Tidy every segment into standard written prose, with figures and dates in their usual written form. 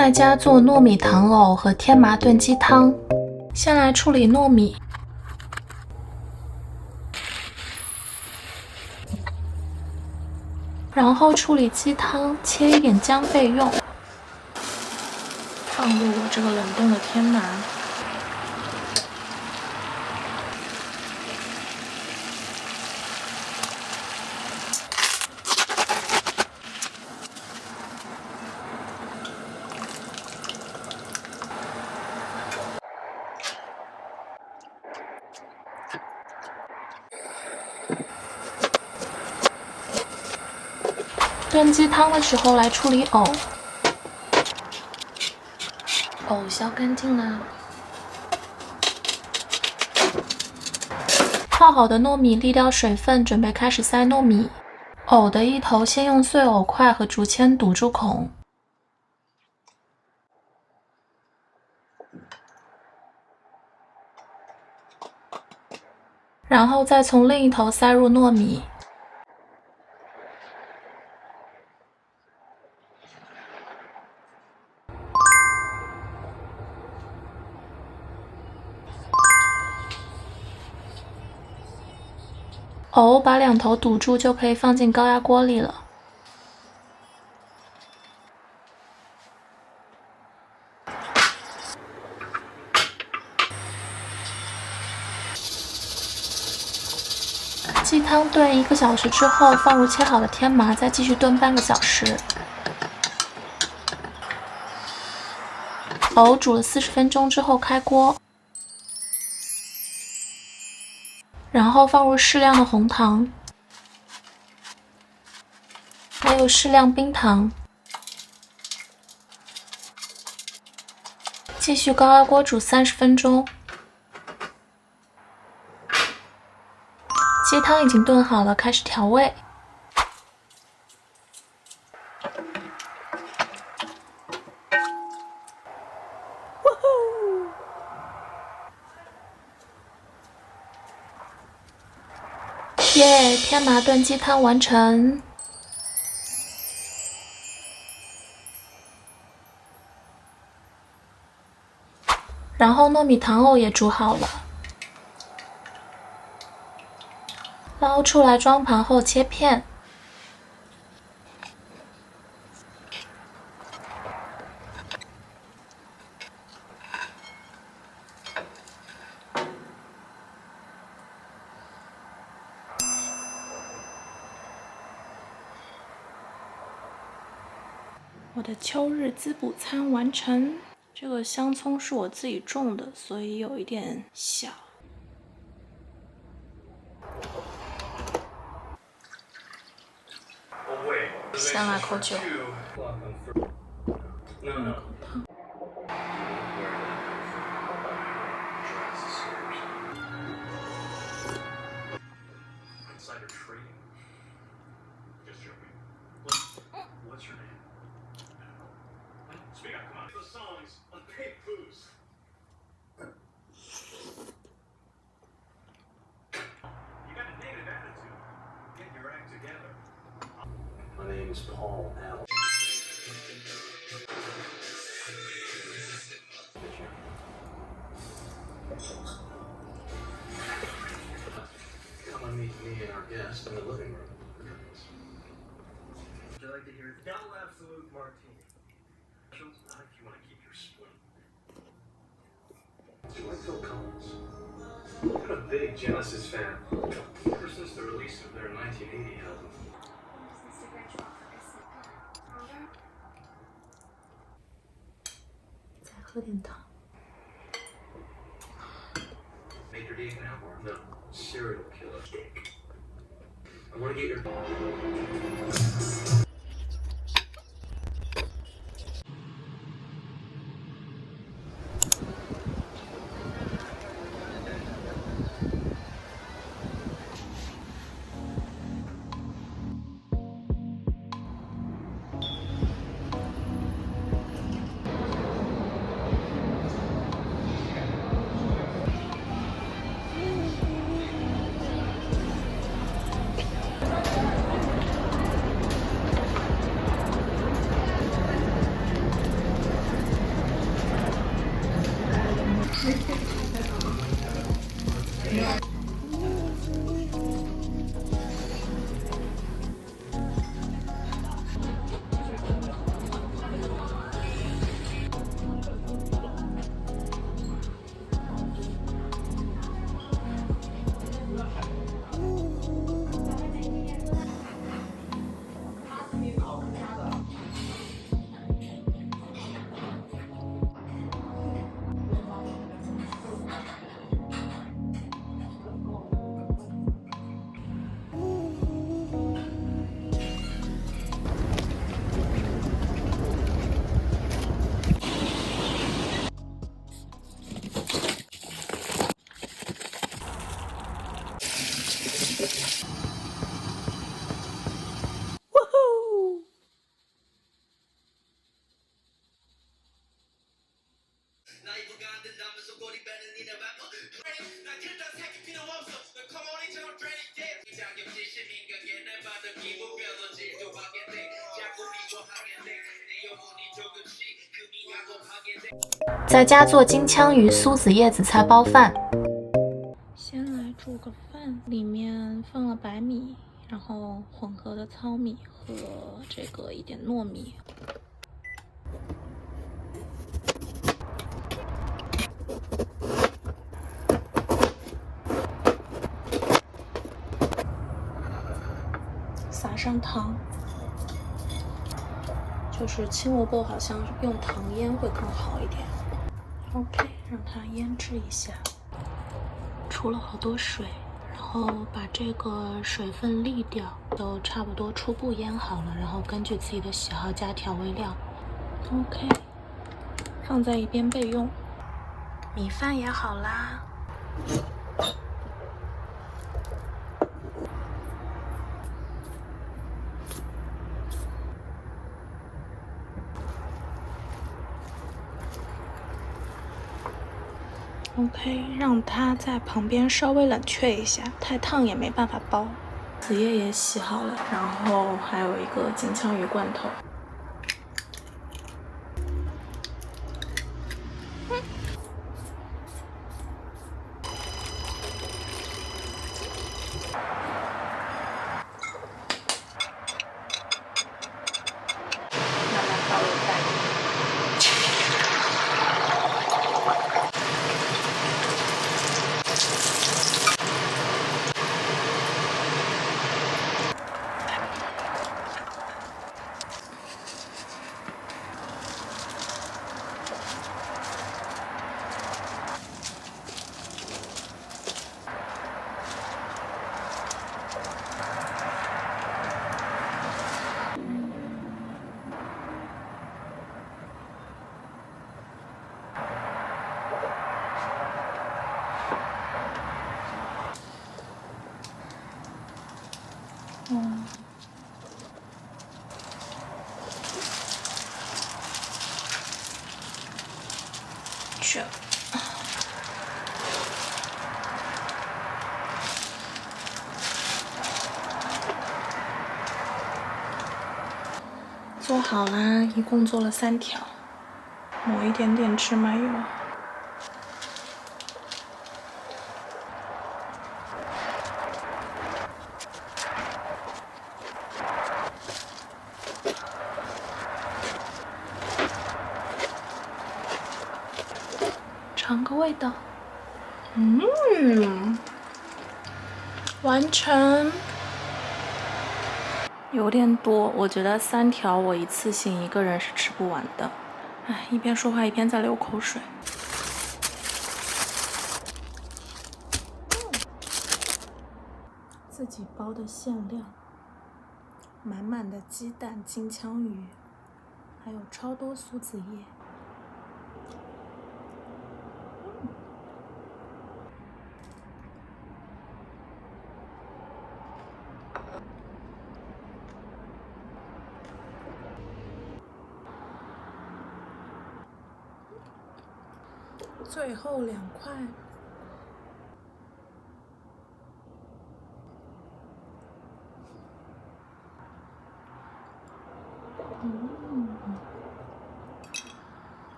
在家做糯米糖藕和天麻炖鸡汤。先来处理糯米，然后处理鸡汤，切一点姜备用。放入我这个冷冻的天麻。炖鸡汤的时候来处理藕，藕削干净啦。泡好的糯米沥掉水分，准备开始塞糯米。藕的一头先用碎藕块和竹签堵住孔，然后再从另一头塞入糯米。藕把两头堵住，就可以放进高压锅里了。鸡汤炖1个小时之后，放入切好的天麻，再继续炖半个小时。藕煮了40分钟之后开锅，然后放入适量的红糖，还有适量冰糖，继续高压锅煮30分钟。鸡汤已经炖好了，开始调味。耶！天麻炖鸡汤完成。然后糯米糖藕也煮好了，捞出来装盘后切片。我的秋日滋补餐完成。这个香葱是我自己种的，所以有一点小。先来口酒。My name is Paul L. Come and meet me and our guest in the living room. Would you like to hear the Double Absolute Martini? Not if you want to keep your spoon. Do you like Phil Collins? I've been a big Genesis fan ever since the release of their 1980 album. 再喝点汤。Major D can help or no? Serial killer. I want to get your. 在家做金枪鱼苏子叶紫菜包饭。先来煮个饭，里面放了白米，然后混合的糙米和这个一点糯米。撒上糖，就是青萝卜好像用糖腌会更好一点。OK， 让它腌制一下，出了好多水，然后把这个水分沥掉，都差不多初步腌好了，然后根据自己的喜好加调味料。OK， 放在一边备用。米饭也好啦。OK， 让它在旁边稍微冷却一下，太烫也没办法包。紫叶也洗好了，然后还有一个金枪鱼罐头。慢慢倒入蛋。这做好啦，一共做了3条，抹一点点芝麻油。尝个味道，完成。有点多，我觉得3条我一次性一个人是吃不完的。哎，一边说话一边在流口水。自己包的馅料，满满的鸡蛋、金枪鱼，还有超多苏子叶。最后2块。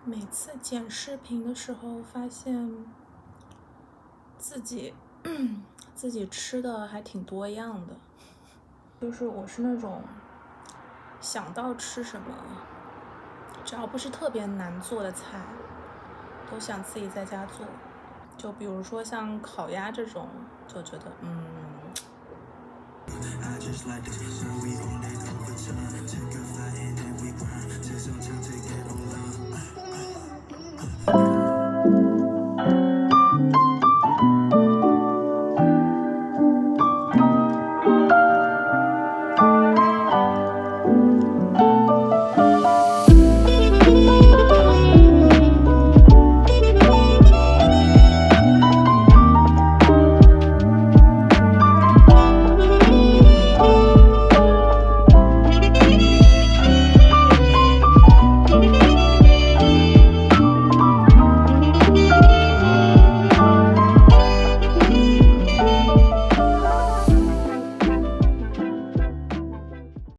每次剪视频的时候，发现自己吃的还挺多样的，就是我是那种想到吃什么，只要不是特别难做的菜，都想自己在家做。就比如说像烤鸭这种，就觉得